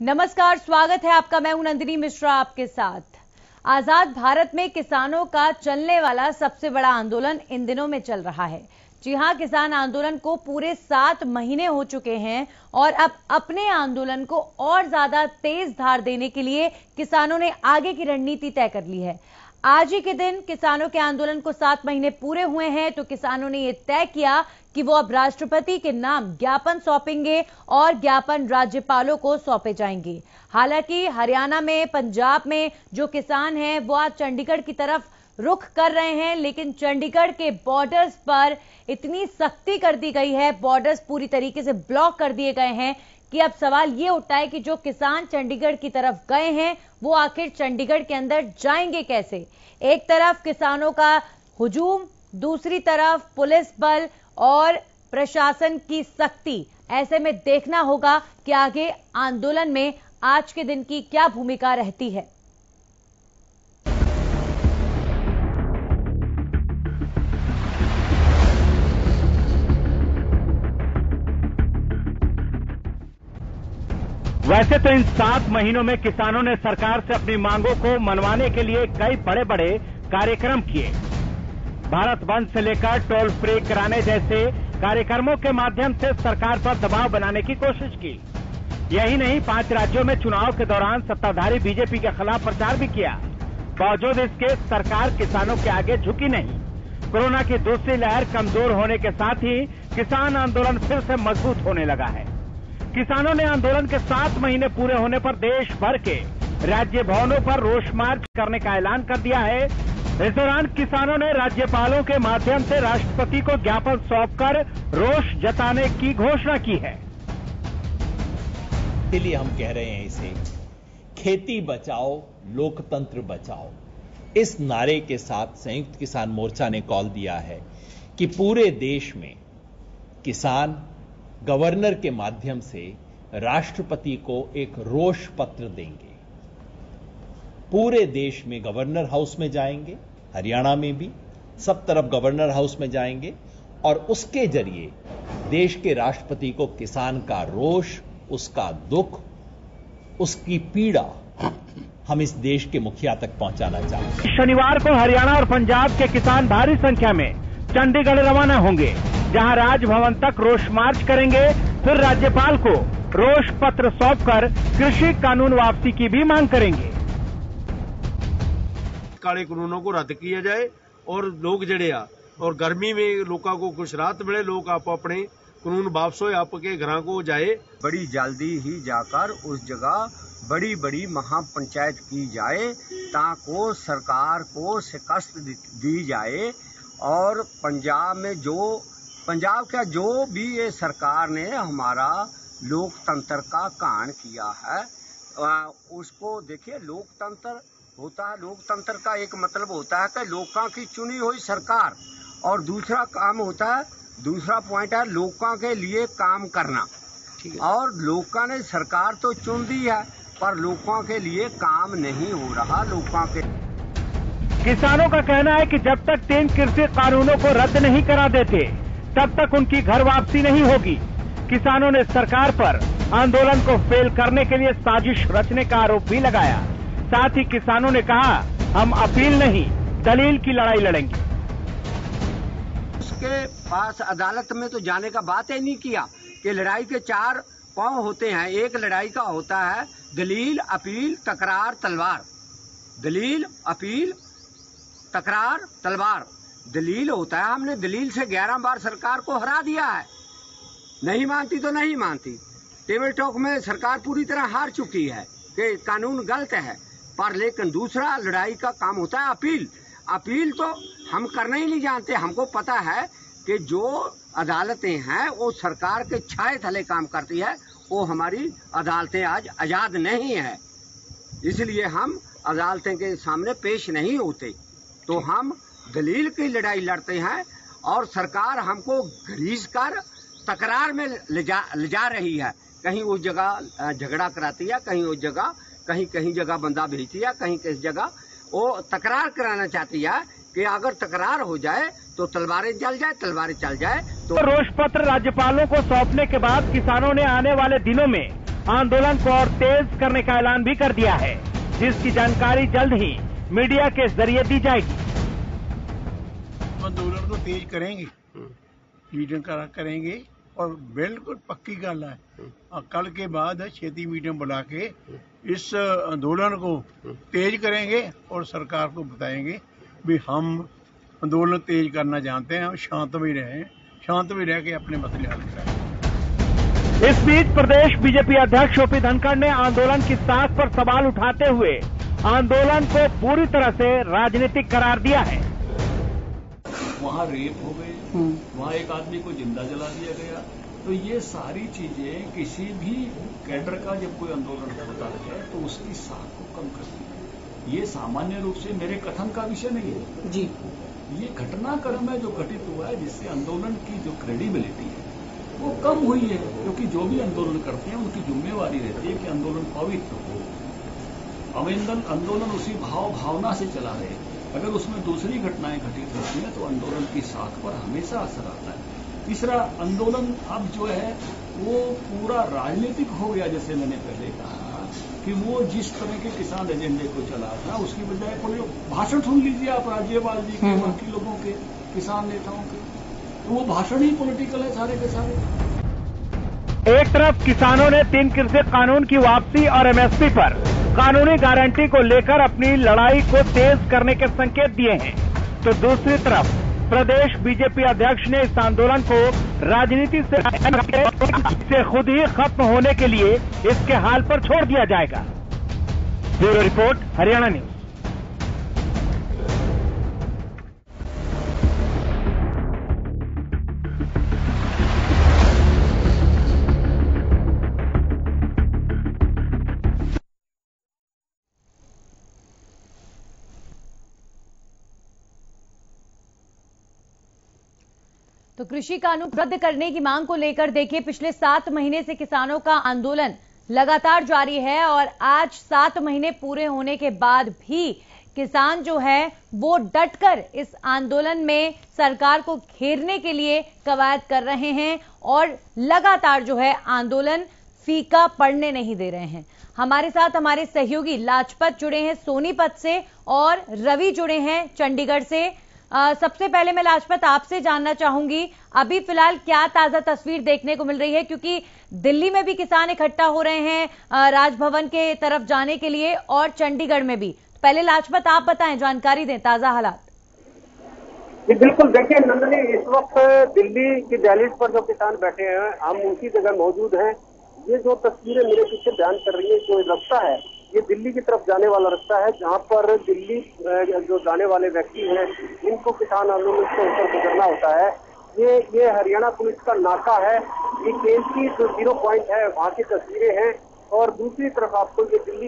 नमस्कार, स्वागत है आपका। मैं हूं नंदिनी मिश्रा आपके साथ। आजाद भारत में किसानों का चलने वाला सबसे बड़ा आंदोलन इन दिनों में चल रहा है। जी हां, किसान आंदोलन को पूरे 7 महीने हो चुके हैं और अब अपने आंदोलन को और ज्यादा तेज धार देने के लिए किसानों ने आगे की रणनीति तय कर ली है। आज ही के दिन किसानों के आंदोलन को 7 महीने पूरे हुए हैं, तो किसानों ने यह तय किया कि वो अब राष्ट्रपति के नाम ज्ञापन सौंपेंगे और ज्ञापन राज्यपालों को सौंपे जाएंगे। हालांकि हरियाणा में, पंजाब में जो किसान हैं वो आज चंडीगढ़ की तरफ रुख कर रहे हैं, लेकिन चंडीगढ़ के बॉर्डर्स पर इतनी सख्ती कर दी गई है, बॉर्डर्स पूरी तरीके से ब्लॉक कर दिए गए हैं कि अब सवाल ये उठता है कि जो किसान चंडीगढ़ की तरफ गए हैं वो आखिर चंडीगढ़ के अंदर जाएंगे कैसे। एक तरफ किसानों का हुजूम, दूसरी तरफ पुलिस बल और प्रशासन की सख्ती। ऐसे में देखना होगा कि आगे आंदोलन में आज के दिन की क्या भूमिका रहती है। वैसे तो इन 7 महीनों में किसानों ने सरकार से अपनी मांगों को मनवाने के लिए कई बड़े बड़े कार्यक्रम किए। भारत बंद से लेकर टोल फ्री कराने जैसे कार्यक्रमों के माध्यम से सरकार पर दबाव बनाने की कोशिश की। यही नहीं, 5 राज्यों में चुनाव के दौरान सत्ताधारी बीजेपी के खिलाफ प्रचार भी किया। बावजूद इसके सरकार किसानों के आगे झुकी नहीं। कोरोना की दूसरी लहर कमजोर होने के साथ ही किसान आंदोलन फिर से मजबूत होने लगा है। किसानों ने आंदोलन के 7 महीने पूरे होने पर देश भर के राज्य भवनों पर रोष मार्च करने का ऐलान कर दिया है। इस दौरान किसानों ने राज्यपालों के माध्यम से राष्ट्रपति को ज्ञापन सौंपकर रोष जताने की घोषणा की है। इसलिए हम कह रहे हैं इसे खेती बचाओ, लोकतंत्र बचाओ। इस नारे के साथ संयुक्त किसान मोर्चा ने कॉल दिया है कि पूरे देश में किसान गवर्नर के माध्यम से राष्ट्रपति को एक रोष पत्र देंगे। पूरे देश में गवर्नर हाउस में जाएंगे, हरियाणा में भी सब तरफ गवर्नर हाउस में जाएंगे और उसके जरिए देश के राष्ट्रपति को किसान का रोष, उसका दुख, उसकी पीड़ा हम इस देश के मुखिया तक पहुंचाना चाहते हैं। शनिवार को हरियाणा और पंजाब के किसान भारी संख्या में चंडीगढ़ रवाना होंगे, जहां राजभवन तक रोष मार्च करेंगे। फिर राज्यपाल को रोष पत्र सौंपकर कृषि कानून वापसी की भी मांग करेंगे। काले कानूनों को रद्द किया जाए और लोग जड़े और गर्मी में लोगों को कुछ राहत मिले, लोग आप अपने कानून वापस हो, आपके घरों को जाए। बड़ी जल्दी ही जाकर उस जगह बड़ी बड़ी महापंचायत की जाए ताकि सरकार को शिकस्त दी जाए और पंजाब का जो भी ये सरकार ने हमारा लोकतंत्र का कान किया है उसको देखिए। लोकतंत्र होता है, लोकतंत्र का एक मतलब होता है कि लोगों की चुनी हुई सरकार, और दूसरा काम होता है, दूसरा पॉइंट है लोगों के लिए काम करना। और लोगों ने सरकार तो चुन दी है पर लोगों के लिए काम नहीं हो रहा। लोगों के किसानों का कहना है कि जब तक 3 कृषि कानूनों को रद्द नहीं करा देते तब तक उनकी घर वापसी नहीं होगी। किसानों ने सरकार पर आंदोलन को फेल करने के लिए साजिश रचने का आरोप भी लगाया। साथ ही किसानों ने कहा, हम अपील नहीं दलील की लड़ाई लड़ेंगे। उसके पास अदालत में तो जाने का बात ही नहीं किया कि लड़ाई के 4 पांव होते हैं। एक लड़ाई का होता है दलील, अपील, तकरार, तलवार। दलील, अपील, तकरार, तलवार। दलील होता है हमने दलील से 11 बार सरकार को हरा दिया है, नहीं मानती तो नहीं मानती। टेबल टॉक में सरकार पूरी तरह हार चुकी है कि कानून गलत है। पर लेकिन दूसरा लड़ाई का काम होता है अपील। अपील तो हम करना ही नहीं जानते। हमको पता है कि जो अदालतें हैं वो सरकार के छाए थले काम करती है, वो हमारी अदालतें आज आजाद नहीं है, इसलिए हम अदालतें के सामने पेश नहीं होते। तो हम दलील की लड़ाई लड़ते हैं और सरकार हमको घसीट कर तकरार में ले जा रही है। कहीं उस जगह झगड़ा कराती है, कहीं उस जगह कहीं जगह बंदा भेजती है, कहीं किस जगह वो तकरार कराना चाहती है कि अगर तकरार हो जाए तो तलवारें चल जाए तो रोष पत्र राज्यपालों को सौंपने के बाद किसानों ने आने वाले दिनों में आंदोलन को और तेज करने का ऐलान भी कर दिया है, जिसकी जानकारी जल्द ही मीडिया के जरिए दी जाएगी। आंदोलन को तेज करेंगे, मीटिंग करेंगे और बिल्कुल पक्की गल है कल के बाद छेती मीटिंग बुला के इस आंदोलन को तेज करेंगे और सरकार को बताएंगे भी हम आंदोलन तेज करना जानते हैं, हम शांत में रहें, शांत में रह के अपने मसले हल कराएं। इस बीच प्रदेश बीजेपी अध्यक्ष ओपी धनखड़ ने आंदोलन की साख पर सवाल उठाते हुए आंदोलन को पूरी तरह से राजनीतिक करार दिया है। वहाँ रेप हो गए, वहाँ एक आदमी को जिंदा जला दिया गया, तो ये सारी चीजें किसी भी कैडर का जब कोई आंदोलन होता है तो उसकी साख को कम करती है। ये सामान्य रूप से मेरे कथन का विषय नहीं है जी, ये घटनाक्रम है जो घटित हुआ है, जिससे आंदोलन की जो क्रेडिबिलिटी है वो कम हुई है, क्योंकि जो भी आंदोलन करते हैं उनकी जिम्मेवारी रहती है कि आंदोलन पवित्र हो, आंदोलन उसी भावना से चला रहे। अगर उसमें दूसरी घटनाएं घटित होती हैं तो आंदोलन की साख पर हमेशा असर आता है। तीसरा, आंदोलन अब जो है वो पूरा राजनीतिक हो गया, जैसे मैंने पहले कहा कि वो जिस तरह के किसान एजेंडे को चला था उसकी बजाय कोई भाषण सुन लीजिए आप राज्यपाल जी के, बाकी लोगों के, किसान नेताओं के, तो वो भाषण ही पॉलिटिकल है सारे के सारे। एक तरफ किसानों ने 3 कृषि कानून की वापसी और एमएसपी पर कानूनी गारंटी को लेकर अपनी लड़ाई को तेज करने के संकेत दिए हैं, तो दूसरी तरफ प्रदेश बीजेपी अध्यक्ष ने इस आंदोलन को राजनीति से खुद ही खत्म होने के लिए इसके हाल पर छोड़ दिया जाएगा। Bureau report, Haryana news. तो कृषि कानून रद्द करने की मांग को लेकर देखिए, पिछले 7 महीने से किसानों का आंदोलन लगातार जारी है और आज 7 महीने पूरे होने के बाद भी किसान जो है वो डटकर इस आंदोलन में सरकार को घेरने के लिए कवायद कर रहे हैं और लगातार जो है आंदोलन फीका पड़ने नहीं दे रहे हैं। हमारे साथ हमारे सहयोगी लाजपत जुड़े हैं सोनीपत से और रवि जुड़े हैं चंडीगढ़ से। सबसे पहले मैं लाजपत आपसे जानना चाहूंगी, अभी फिलहाल क्या ताजा तस्वीर देखने को मिल रही है, क्योंकि दिल्ली में भी किसान इकट्ठा हो रहे हैं राजभवन के तरफ जाने के लिए और चंडीगढ़ में भी। पहले लाजपत आप बताएं, जानकारी दें ताजा हालात। जी बिल्कुल, देखिए नंदनी, इस वक्त दिल्ली की दहलीज पर जो किसान बैठे हैं हम उसी जगह मौजूद हैं। ये जो तस्वीरें मेरे पीछे बयान कर रही है, जो रास्ता है ये दिल्ली की तरफ जाने वाला रास्ता है, जहां पर दिल्ली जो जाने वाले व्यक्ति हैं इनको किसान आंदोलन से होकर गुजरना होता है। ये हरियाणा पुलिस का नाका है, ये केंद्रीय जो 0 पॉइंट है वहां की तस्वीरें हैं। और दूसरी तरफ आपको ये दिल्ली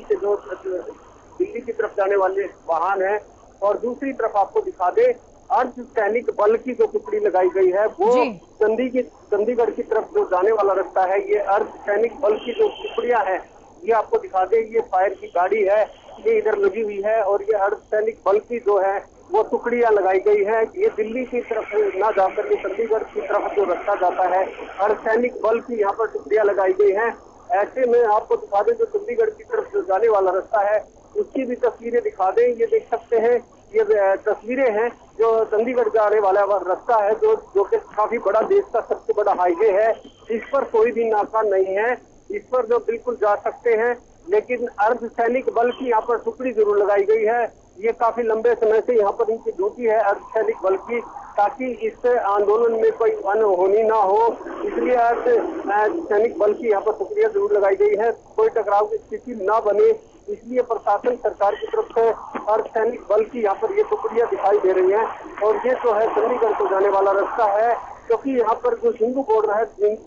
की तरफ जाने वाले वाहन है और दूसरी तरफ आपको दिखा दे अर्ध सैनिक बल की जो टुकड़ी लगाई गई है वो चंडीगढ़ की तरफ जो जाने वाला रास्ता है, ये अर्ध सैनिक बल की जो टुकड़ियां हैं ये आपको दिखा दे। ये फायर की गाड़ी है, ये इधर लगी हुई है और ये अर्ध सैनिक बल की जो है वो टुकड़ियां लगाई गई है। ये दिल्ली की तरफ ना जाकर के चंडीगढ़ की तरफ जो रास्ता जाता है, अर्ध सैनिक बल की यहाँ पर टुकड़ियां लगाई गई हैं। ऐसे में आपको दिखा दें जो चंडीगढ़ की तरफ जो जाने वाला रास्ता है उसकी भी तस्वीरें दिखा दें। ये देख सकते हैं, ये तस्वीरें हैं जो चंडीगढ़ जाने वाला रास्ता है, जो कि काफी बड़ा, देश का सबसे बड़ा हाईवे है। इस पर कोई भी नाका नहीं है, इस पर जो बिल्कुल जा सकते हैं, लेकिन अर्ध सैनिक बल की यहाँ पर टुकड़ी जरूर लगाई गई है। ये काफी लंबे समय से यहाँ पर इनकी ड्यूटी है अर्ध सैनिक बल की, ताकि इस आंदोलन में कोई अनहोनी ना हो, इसलिए अर्ध सैनिक बल की यहाँ पर टुकड़ियां जरूर लगाई गई है। कोई टकराव की स्थिति ना बने, इसलिए प्रशासन सरकार की तरफ से अर्ध सैनिक बल की यहाँ पर ये टुकड़ियां दिखाई दे रही हैं। और ये जो है चंडीगढ़ को जाने वाला रास्ता है, क्योंकि यहाँ पर जो हिंदू बॉर्डर है,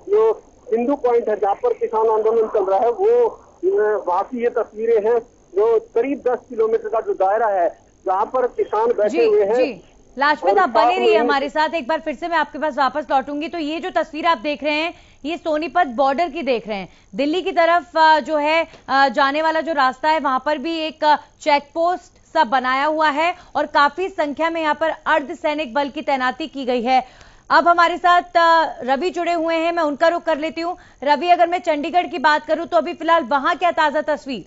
जो हिंदू पॉइंट है जहाँ पर किसान आंदोलन चल रहा है, वो वहाँ की ये तस्वीरें हैं जो करीब 10 किलोमीटर का जो दायरा है जहाँ पर किसान बैठे हुए हैं। लाजपत आप बने रहिए हमारे साथ, एक बार फिर से मैं आपके पास वापस लौटूंगी। तो ये जो तस्वीर आप देख रहे हैं ये सोनीपत बॉर्डर की देख रहे हैं। दिल्ली की तरफ जो है जाने वाला जो रास्ता है वहां पर भी एक चेक पोस्ट सा बनाया हुआ है और काफी संख्या में यहाँ पर अर्धसैनिक बल की तैनाती की गई है। अब हमारे साथ रवि जुड़े हुए हैं, मैं उनका रुख कर लेती हूं। रवि, अगर मैं चंडीगढ़ की बात करूं तो अभी फिलहाल वहां क्या ताजा तस्वीर?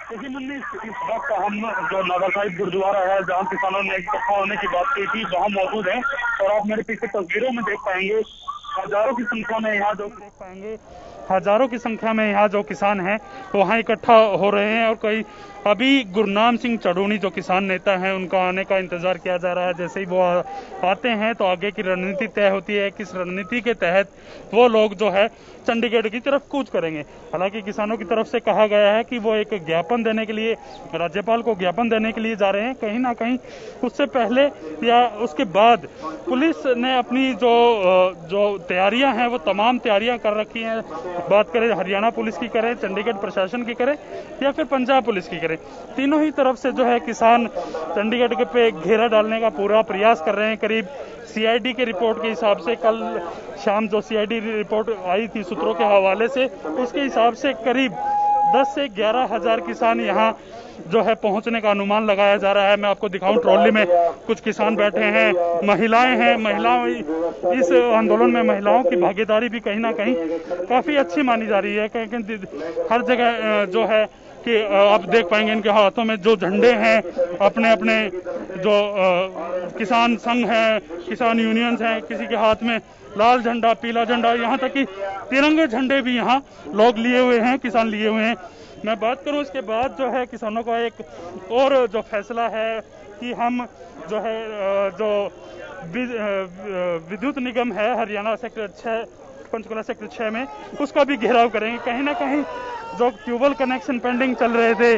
देखिए मुन्नी, इस वक्त हम जो नागा साहिब गुरुद्वारा है जहाँ किसानों ने इकट्ठा होने की बात की थी, वहाँ मौजूद है। और आप मेरे पीछे तस्वीरों में देख पाएंगे हजारों की संख्या में यहाँ जो किसान हैं वहाँ इकट्ठा हो रहे हैं। और कई अभी गुरनाम सिंह चढ़ूनी जो किसान नेता हैं उनका आने का इंतजार किया जा रहा है। जैसे ही वो आते हैं तो आगे की रणनीति तय होती है, किस रणनीति के तहत वो लोग जो है चंडीगढ़ की तरफ कूच करेंगे। हालांकि किसानों की तरफ से कहा गया है कि वो एक ज्ञापन देने के लिए, राज्यपाल को ज्ञापन देने के लिए जा रहे हैं। कहीं ना कहीं उससे पहले या उसके बाद पुलिस ने अपनी जो तैयारियां हैं वो तमाम तैयारियां कर रखी हैं। बात करें हरियाणा पुलिस की करें, चंडीगढ़ प्रशासन की करें या फिर पंजाब पुलिस की करें, तीनों ही तरफ से जो है किसान चंडीगढ़ के पे घेरा डालने का पूरा प्रयास कर रहे हैं। करीब सीआईडी के रिपोर्ट के हिसाब से कल शाम जो सीआईडी रिपोर्ट आई थी सूत्रों के हवाले से, उसके हिसाब से करीब 10 से 11 हजार किसान यहाँ जो है पहुंचने का अनुमान लगाया जा रहा है। मैं आपको दिखाऊं, ट्रॉली में कुछ किसान बैठे हैं, महिलाएं हैं। इस आंदोलन में महिलाओं की भागीदारी भी कहीं ना कहीं काफी अच्छी मानी जा रही है। क्योंकि हर जगह जो है कि आप देख पाएंगे इनके हाथों में जो झंडे हैं, अपने अपने जो किसान संघ हैं, किसान यूनियंस हैं, किसी के हाथ में लाल झंडा, पीला झंडा, यहाँ तक कि तिरंगे झंडे भी यहाँ लोग लिए हुए हैं, किसान लिए हुए हैं। मैं बात करूं इसके बाद जो है किसानों का एक और जो फैसला है कि हम जो है जो विद्युत निगम है हरियाणा सेक्टर 6, पंचकुला सेक्टर 6 में, उसका भी घेराव करेंगे। कहीं ना कहीं जो ट्यूबवेल कनेक्शन पेंडिंग चल रहे थे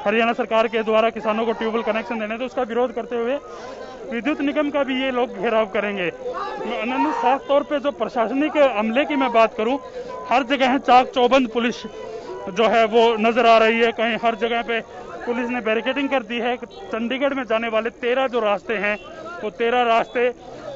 हरियाणा सरकार के द्वारा किसानों को ट्यूबवेल कनेक्शन देने, तो उसका विरोध करते हुए विद्युत निगम का भी ये लोग घेराव करेंगे। साफ तौर पे जो प्रशासनिक अमले की मैं बात करूं, हर जगह चाक चौबंद पुलिस जो है वो नजर आ रही है। कहीं हर जगह पे पुलिस ने बैरिकेडिंग कर दी है। चंडीगढ़ में जाने वाले 13 जो रास्ते हैं वो 13 रास्ते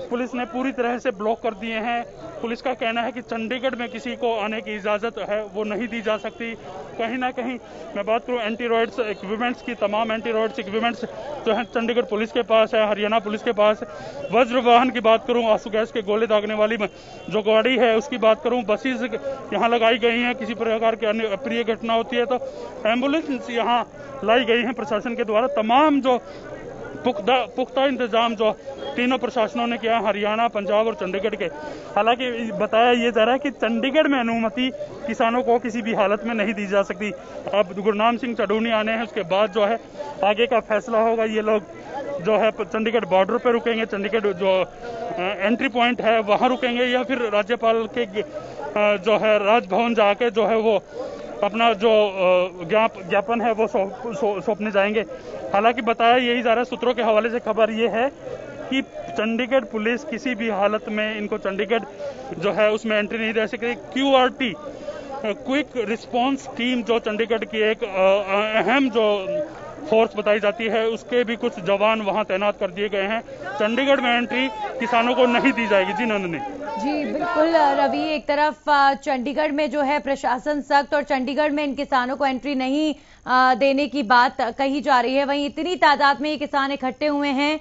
पुलिस ने पूरी तरह से ब्लॉक कर दिए हैं। पुलिस का कहना है कि चंडीगढ़ में किसी को आने की इजाजत है वो नहीं दी जा सकती। कहीं ना कहीं मैं बात करूं एंटी रॉयड्स इक्विपमेंट्स की, तमाम एंटी रॉयड्स इक्विपमेंट्स जो है चंडीगढ़ पुलिस के पास है, हरियाणा पुलिस के पास। वज्र वाहन की बात करूं, आंसू गैस के गोले दागने वाली जो गाड़ी है उसकी बात करूं, बसेस यहाँ लगाई गई हैं। किसी प्रकार की अन्य अप्रिय घटना होती है तो एम्बुलेंस यहाँ लाई गई है प्रशासन के द्वारा। तमाम जो पुख्ता इंतजाम जो तीनों प्रशासनों ने किया, हरियाणा, पंजाब और चंडीगढ़ के। हालांकि बताया ये जा रहा है कि चंडीगढ़ में अनुमति किसानों को किसी भी हालत में नहीं दी जा सकती। अब गुरनाम सिंह चढ़ूनी आने हैं, उसके बाद जो है आगे का फैसला होगा। ये लोग जो है चंडीगढ़ बॉर्डर पे रुकेंगे, चंडीगढ़ जो एंट्री पॉइंट है वहां रुकेंगे, या फिर राज्यपाल के जो है राजभवन जाके जो है वो अपना जो ज्ञापन है वो सौंपने जाएंगे। हालांकि बताया यही जा रहा है, सूत्रों के हवाले से खबर ये है कि चंडीगढ़ पुलिस किसी भी हालत में इनको चंडीगढ़ जो है उसमें एंट्री नहीं दे सकेगी। QRT क्विक रिस्पांस टीम जो चंडीगढ़ की एक अहम जो फोर्स बताई जाती है, उसके भी कुछ जवान वहां तैनात कर दिए गए हैं। चंडीगढ़ में एंट्री किसानों को नहीं दी जाएगी। जी नंदनी। जी बिल्कुल रवि, एक तरफ चंडीगढ़ में जो है प्रशासन सख्त और चंडीगढ़ में इन किसानों को एंट्री नहीं देने की बात कही जा रही है, वहीं इतनी तादाद में ये किसान इकट्ठे हुए हैं,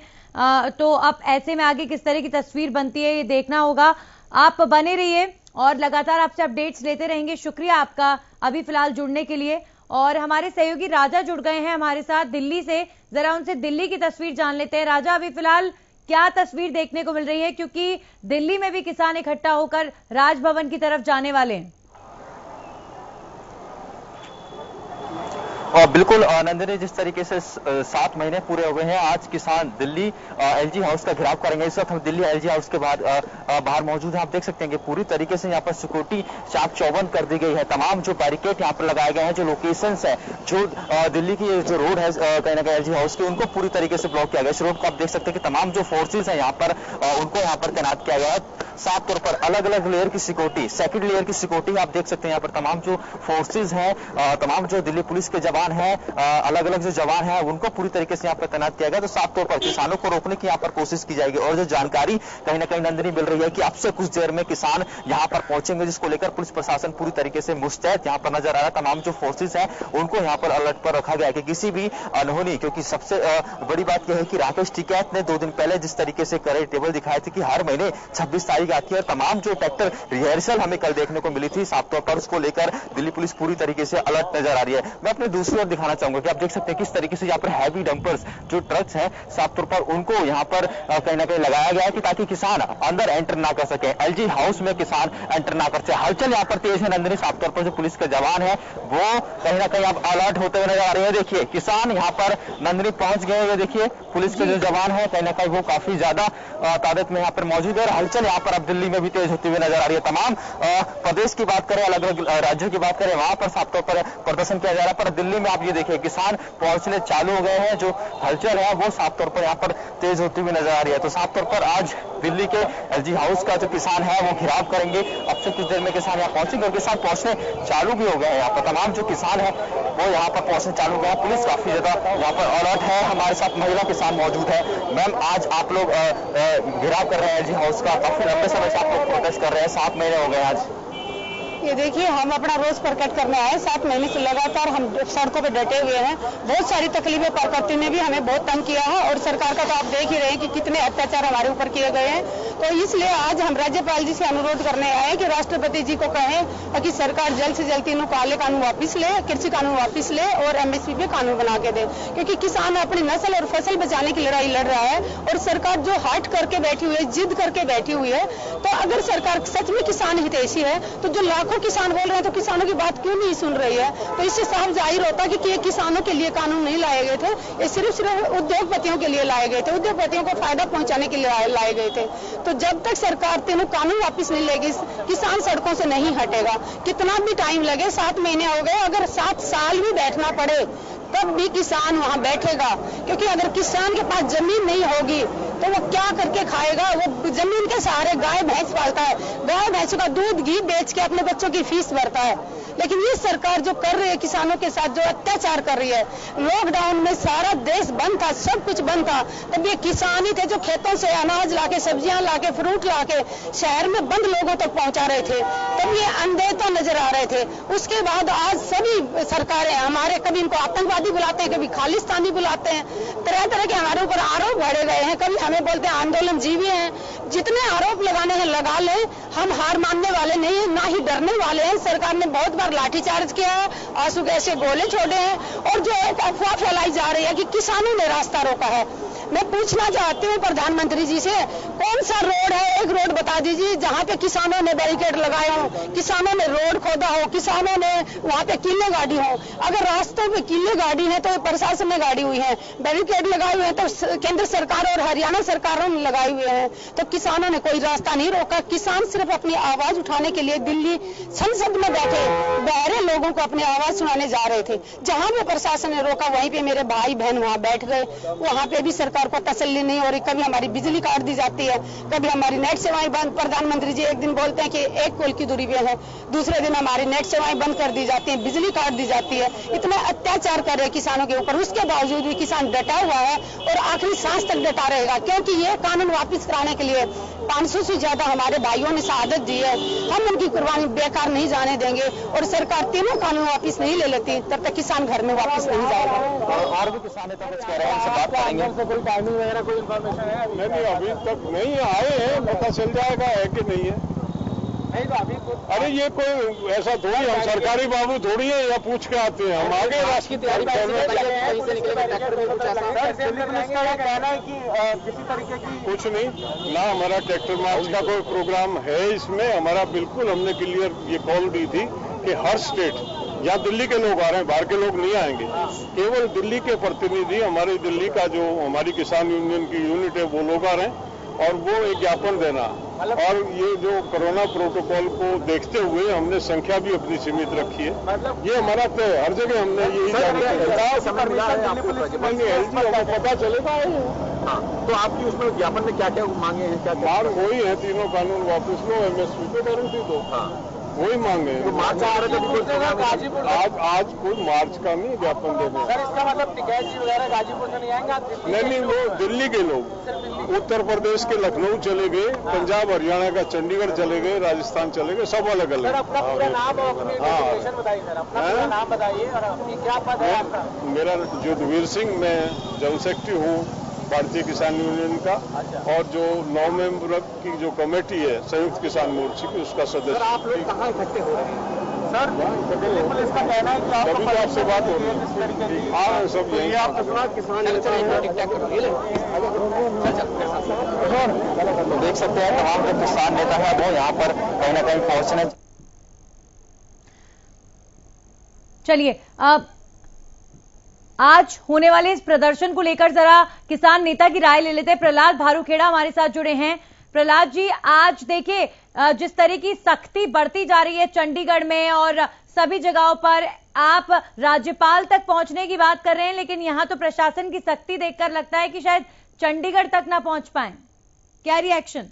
तो अब ऐसे में आगे किस तरह की तस्वीर बनती है ये देखना होगा। आप बने रहिए और लगातार आपसे अपडेट्स लेते रहेंगे। शुक्रिया आपका अभी फिलहाल जुड़ने के लिए। और हमारे सहयोगी राजा जुड़ गए हैं हमारे साथ दिल्ली से, जरा उनसे दिल्ली की तस्वीर जान लेते हैं। राजा, अभी फिलहाल क्या तस्वीर देखने को मिल रही है, क्योंकि दिल्ली में भी किसान इकट्ठा होकर राजभवन की तरफ जाने वाले हैं? और बिल्कुल नंदिनी, जिस तरीके से 7 महीने पूरे हुए हैं, आज किसान दिल्ली LG हाउस का घेराव करेंगे। इस वक्त हम दिल्ली LG हाउस के बाहर मौजूद हैं। आप देख सकते हैं कि पूरी तरीके से यहाँ पर सिक्योरिटी चाक चौबंद कर दी गई है। तमाम जो बैरिकेड यहाँ पर लगाए गए हैं, जो लोकेशंस है, जो दिल्ली की जो रोड है कहीं ना कहीं LG हाउस की, उनको पूरी तरीके से ब्लॉक किया गया। इस रोड को आप देख सकते हैं कि तमाम जो फोर्सेज है यहाँ पर उनको यहाँ पर तैनात किया गया है। साफ तौर पर अलग अलग लेयर की सिक्योरिटी, सेकंड लेयर की सिक्योरिटी आप देख सकते हैं। यहाँ पर तमाम जो फोर्सेज हैं, तमाम जो दिल्ली पुलिस के जवान जवान है, अलग अलग जो जवान है उनको पूरी तरीके से यहाँ पर तैनात किया गया। तो साफ तौर पर किसानों को रोकने की यहाँ पर कोशिश की जाएगी। और जो जानकारी कहीं ना कहीं नंदिनी मिल रही है कि अब से कुछ देर में किसान यहाँ पर पहुंचेंगे, जिसको लेकर पुलिस प्रशासन पूरी तरीके से मुस्तैद यहाँ पर नजर आ रहा है। तमाम जो फोर्सेस है उनको यहाँ पर अलर्ट पर रखा गया है कि किसी भी अनहोनी, क्योंकि सबसे बड़ी बात यह है कि राकेश टिकैत ने 2 दिन पहले जिस तरीके से करे टेबल दिखाए थे कि हर महीने 26 तारीख आती है, और तमाम जो ट्रैक्टर रिहर्सल हमें कल देखने को मिली थी, साफ तौर पर उसको लेकर दिल्ली पुलिस पूरी तरीके से अलर्ट नजर आ रही है। मैं अपने दूसरी ओर दिखाना चाहूंगा कि आप देख सकते हैं किस तरीके से यहाँ पर हैवी डंपर्स जो ट्रक्स हैं, साफ तौर पर उनको यहाँ पर कहीं ना कहीं लगाया गया है कि ताकि किसान अंदर एंटर ना कर सके, एलजी हाउस में किसान एंटर ना कर सके। हलचल यहाँ पर तेज है नंदिनी। साफ तौर पर जो पुलिस के जवान है वो कहीं ना कहीं अब अलर्ट होते हुए नजर आ रहे हैं। देखिए किसान यहाँ पर नंदिनी पहुंच गए हैं। देखिए पुलिस के जो जवान है कहीं ना कहीं वो काफी ज्यादा तादाद में यहाँ पर मौजूद है। हलचल यहाँ पर अब दिल्ली में भी तेज होती हुई नजर आ रही है। तमाम प्रदेश की बात करें, अलग अलग राज्यों की बात करें, वहां पर साफ तौर पर प्रदर्शन किया जा रहा है। पर दिल्ली में आप ये देखिए किसान पहुंचने चालू हो गए हैं। जो हलचल है वो साफ तौर पर यहाँ पर तेज होती हुई नजर आ रही है। तो साफ तौर पर आज दिल्ली के एलजी हाउस का जो किसान है वो घिराव करेंगे। अब से कुछ देर में किसान यहाँ पहुंचेंगे और किसान पहुंचने चालू भी हो गए हैं। यहाँ पर तमाम जो किसान है वो यहाँ पर पहुंचने चालू हो गए हैं। पुलिस काफी ज्यादा यहाँ पर अलर्ट है। हमारे साथ महिला किसान मौजूद है। मैम, आज आप लोग घिराव कर रहे हैं एलजी हाउस का, काफी लंबे समय से आप लोग प्रोटेस्ट कर रहे हैं, 7 महीने हो गए आज। ये देखिए हम अपना रोज प्रकट करने आए, 7 महीने से लगातार हम सड़कों पे डटे हुए हैं। बहुत सारी तकलीफें प्रकृति ने भी हमें बहुत तंग किया है और सरकार का तो आप देख ही रहे हैं कि कितने अत्याचार हमारे ऊपर किए गए हैं। तो इसलिए आज हम राज्यपाल जी से अनुरोध करने आए कि राष्ट्रपति जी को कहें कि सरकार जल्द से जल्द तीनों काले कानून वापस ले, कृषि कानून वापस ले और एमएसपी पे कानून बना के दे, क्योंकि किसान अपनी नस्ल और फसल बचाने की लड़ाई लड़ रहा है और सरकार जो हट करके बैठी हुई है, जिद करके बैठी हुई है। तो अगर सरकार सच में किसान हितैषी है तो जो लाखों किसान बोल रहे हैं तो किसानों की बात क्यों नहीं सुन रही है? तो इससे साफ जाहिर होता है कि ये किसानों के लिए कानून नहीं लाए गए थे, ये सिर्फ उद्योगपतियों के लिए लाए गए थे, उद्योगपतियों को फायदा पहुंचाने के लिए लाए गए थे। तो जब तक सरकार तीनों कानून वापस नहीं लेगी किसान सड़कों से नहीं हटेगा। कितना भी टाइम लगे, 7 महीने हो गए, अगर 7 साल भी बैठना पड़े तब भी किसान वहां बैठेगा, क्योंकि अगर किसान के पास जमीन नहीं होगी तो वो क्या करके खाएगा? वो जमीन के सहारे गाय भैंस पालता है, गाय भैंसों का दूध घी बेच के अपने बच्चों की फीस भरता है। लेकिन ये सरकार जो कर रही है किसानों के साथ, जो अत्याचार कर रही है, लॉकडाउन में सारा देश बंद था, सब कुछ बंद था, तब ये किसान ही थे जो खेतों से अनाज लाके, सब्जियां लाके, फ्रूट लाके शहर में बंद लोगों तक पहुंचा रहे थे। तब ये अंधेता नजर आ रहे थे। उसके बाद आज सभी सरकारें हमारे, कभी इनको आतंकवादी बुलाते हैं, कभी खालिस्तानी बुलाते हैं, तरह तरह के हमारे ऊपर आरोप भरे गए हैं। कभी हमें बोलते हैं आंदोलन जीवी हैं। जितने आरोप लगाने हैं लगा ले, हम हार मानने वाले नहीं है, ना ही डरने वाले हैं। सरकार ने बहुत बार लाठीचार्ज किया है, आंसू गैस के गोले छोड़े हैं और जो एक अफवाह फैलाई जा रही है कि किसानों ने रास्ता रोका है। मैं पूछना चाहती हूँ प्रधानमंत्री जी से, कौन सा रोड है, एक रोड बता दीजिए जहाँ पे किसानों ने बैरिकेड लगाए हो, किसानों ने रोड खोदा हो, किसानों ने वहाँ पे किले गाड़ी हो। अगर रास्तों पे किले गाड़ी है तो प्रशासन ने गाड़ी हुई है, बैरिकेड लगाए हुए हैं तो केंद्र सरकार और हरियाणा सरकारों ने लगाए हुए हैं। तो किसानों ने कोई रास्ता नहीं रोका। किसान सिर्फ अपनी आवाज उठाने के लिए दिल्ली संसद में बैठे बहरे लोगों को अपनी आवाज सुनाने जा रहे थे। जहाँ पे प्रशासन ने रोका वहीं पे मेरे भाई बहन वहाँ बैठ गए। वहाँ पे भी सरकार को तसल्ली नहीं हो रही। कभी हमारी बिजली काट दी जाती है, कभी हमारी नेट सेवाएं बंद। प्रधानमंत्री जी एक दिन बोलते हैं कि 1 कोल की दूरी पे है, दूसरे दिन हमारी नेट सेवाएं बंद कर दी जाती है, बिजली काट दी जाती है। इतना अत्याचार कर रहे हैं किसानों के ऊपर, उसके बावजूद भी किसान डटा हुआ है और आखिरी सांस तक डटा रहेगा, क्योंकि ये कानून वापिस कराने के लिए 500 से ज्यादा हमारे भाइयों ने शहादत दी है। हम उनकी कुर्बानी बेकार नहीं जाने देंगे और सरकार तीनों कानून वापिस नहीं ले लेती तब तक किसान घर में वापिस नहीं जाएगा। और भी किसान नेता कुछ कह रहे हैं, उनसे बात करेंगे। कोई टाइमिंग वगैरह कोई इन्फॉर्मेशन है? नहीं, अभी तक नहीं आए हैं, पता चल जाएगा है कि नहीं है। नहीं तो अभी अरे ये कोई ऐसा थोड़ी, हम सरकारी बाबू थोड़ी है या पूछ के आते हैं, हम आगे राष्ट्र की तैयारी कर रहे हैं। किसी तरीके की कुछ नहीं ना, हमारा ट्रैक्टर मार्च का कोई प्रोग्राम है इसमें। हमारा बिल्कुल हमने क्लियर ये कॉल दी थी कि हर स्टेट, यहाँ दिल्ली के लोग आ रहे हैं, बाहर के लोग नहीं आएंगे, केवल दिल्ली के प्रतिनिधि, हमारी दिल्ली का जो हमारी किसान यूनियन की यूनिट है वो लोग आ रहे हैं और वो एक ज्ञापन देना। और ये जो कोरोना प्रोटोकॉल को देखते हुए हमने संख्या भी अपनी सीमित रखी है। ये हमारा तय, हर जगह हमने यही हमें पता चलेगा। तो आपकी उसमें ज्ञापन में क्या क्या मांगे हैं? क्या मांग वही है, तीनों कानून वापस लो, एमएसपी पे गारंटी दो। वही मांगे। तो मार्च आज कोई मार्च का नहीं ज्ञापन देने। सर इसका मतलब टिकैत जी वगैरह गाजीपुर से नहीं आएंगे? नहीं, वो दिल्ली के लोग, उत्तर प्रदेश के लखनऊ चले गए, पंजाब हरियाणा का चंडीगढ़ चले गए, राजस्थान चले गए, सब अलग अलग। सर अपना पूरा नाम और अपनी डेजिग्नेशन बताइए सर, अपना पूरा नाम बताइए और अपनी क्या पद है आपका? मेरा युद्धवीर सिंह, मैं जनरल सेक्रेटरी हूँ भारतीय किसान यूनियन का। और जो 9 मेंबर की जो कमेटी है संयुक्त किसान मोर्चे की, उसका सदस्य। आप लोग कहाँ इकट्ठे हो रहे हैं? सर दिल्ली पुलिस का कहना है कि अभी तो आपसे बात हो रही है। हाँ, सब यही। आपने सुना किसान तो देख सकते हैं तमाम जो किसान नेता है वो यहाँ पर कहीं ना कहीं पहुंचने। चलिए अब आज होने वाले इस प्रदर्शन को लेकर जरा किसान नेता की राय ले लेते हैं। प्रहलाद भारूखेड़ा हमारे साथ जुड़े हैं। प्रहलाद जी, आज देखिए जिस तरह की सख्ती बढ़ती जा रही है चंडीगढ़ में और सभी जगहों पर, आप राज्यपाल तक पहुंचने की बात कर रहे हैं, लेकिन यहां तो प्रशासन की सख्ती देखकर लगता है कि शायद चंडीगढ़ तक ना पहुंच पाए। क्या रिएक्शन?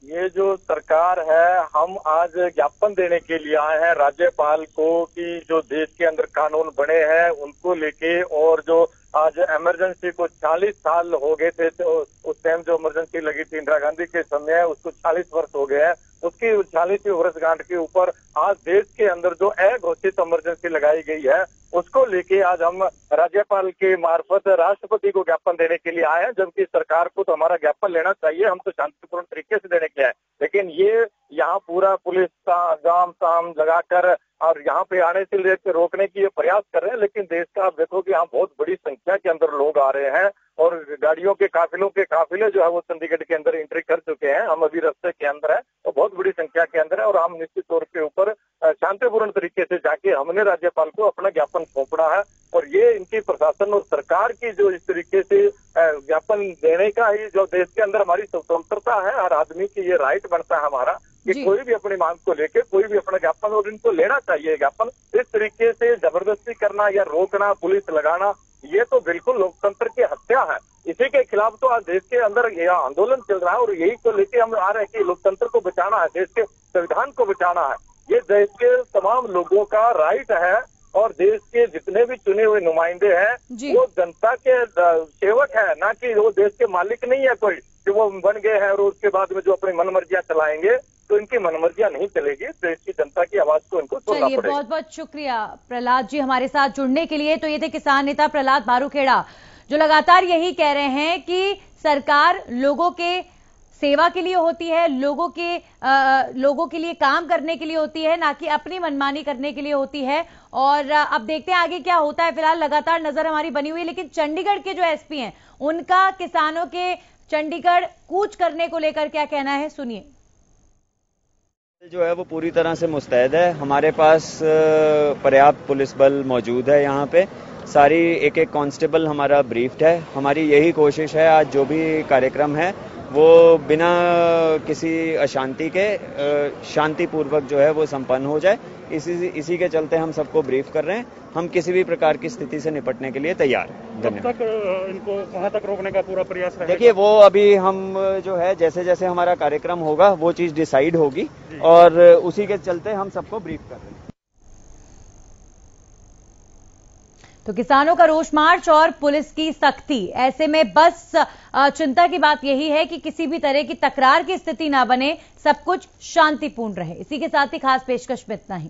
ये जो सरकार है, हम आज ज्ञापन देने के लिए आए हैं राज्यपाल को कि जो देश के अंदर कानून बने हैं उनको लेके, और जो आज इमरजेंसी को 40 साल हो गए थे, तो उस टाइम जो इमरजेंसी लगी थी इंदिरा गांधी के समय, उसको 40 वर्ष हो गए हैं। उसकी 40वीं वर्षगांठ के ऊपर आज देश के अंदर जो अघोषित इमरजेंसी लगाई गई है उसको लेके आज हम राज्यपाल के मार्फत राष्ट्रपति को ज्ञापन देने के लिए आए हैं। जबकि सरकार को तो हमारा ज्ञापन लेना चाहिए, हम तो शांतिपूर्ण तरीके से देने के लिए आए, लेकिन ये यहाँ पूरा पुलिस का जाम ताम लगाकर और यहाँ पे आने से लेकर रोकने की ये प्रयास कर रहे हैं। लेकिन देश का आप देखो कि यहाँ बहुत बड़ी संख्या के अंदर लोग आ रहे हैं और गाड़ियों के काफिले जो है वो चंडीगढ़ के अंदर एंट्री कर चुके हैं। हम अभी रास्ते के अंदर है, तो बहुत बड़ी संख्या के अंदर है और हम निश्चित तौर के ऊपर शांतिपूर्ण तरीके से जाके हमने राज्यपाल को अपना ज्ञापन सौंपना है। और ये इनकी प्रशासन और सरकार की जो इस तरीके से ज्ञापन देने का ही जो देश के अंदर हमारी स्वतंत्रता है, हर आदमी की ये राइट बनता है हमारा कि कोई भी अपनी मांग को लेके कोई भी अपना ज्ञापन, और इनको लेना चाहिए ज्ञापन। इस तरीके से जबरदस्ती करना या रोकना, पुलिस लगाना, ये तो बिल्कुल लोकतंत्र की हत्या है। इसी के खिलाफ तो आज देश के अंदर यह आंदोलन चल रहा है और यही को लेके हम आ रहे हैं कि लोकतंत्र को बचाना है, देश के संविधान को बचाना है। ये देश के तमाम लोगों का राइट है और देश के जितने भी चुने हुए नुमाइंदे हैं वो जनता के सेवक है, ना कि वो देश के मालिक नहीं है कोई कि वो बन गए हैं और उसके बाद में जो अपनी मनमर्जियां चलाएंगे। तो इनकी मनमर्जियां नहीं चलेगी, देश की जनता की आवाज को इनको सुनना पड़ेगा। बहुत बहुत शुक्रिया प्रहलाद जी हमारे साथ जुड़ने के लिए। तो ये थे किसान नेता प्रहलाद भारूखेड़ा, जो लगातार यही कह रहे हैं कि सरकार लोगों के सेवा के लिए होती है, लोगों के लिए काम करने के लिए होती है, ना कि अपनी मनमानी करने के लिए होती है। और अब देखते हैं आगे क्या होता है। फिलहाल लगातार नजर हमारी बनी हुई है, लेकिन चंडीगढ़ के जो एसपी हैं उनका किसानों के चंडीगढ़ कूच करने को लेकर क्या कहना है, सुनिए। जो है वो पूरी तरह से मुस्तैद है। हमारे पास पर्याप्त पुलिस बल मौजूद है। यहाँ पे सारी एक एक कांस्टेबल हमारा ब्रीफ्ड है। हमारी यही कोशिश है आज जो भी कार्यक्रम है वो बिना किसी अशांति के शांतिपूर्वक जो है वो संपन्न हो जाए। इसी के चलते हम सबको ब्रीफ कर रहे हैं। हम किसी भी प्रकार की स्थिति से निपटने के लिए तैयार हैं। कब तक इनको वहां तक रोकने का पूरा प्रयास रहेगा? देखिए वो अभी हम जो है जैसे जैसे हमारा कार्यक्रम होगा वो चीज डिसाइड होगी और उसी के चलते हम सबको ब्रीफ कर रहे हैं। तो किसानों का रोष मार्च और पुलिस की सख्ती, ऐसे में बस चिंता की बात यही है कि किसी भी तरह की तकरार की स्थिति ना बने, सब कुछ शांतिपूर्ण रहे। इसी के साथ ही खास पेशकश में इतना ही।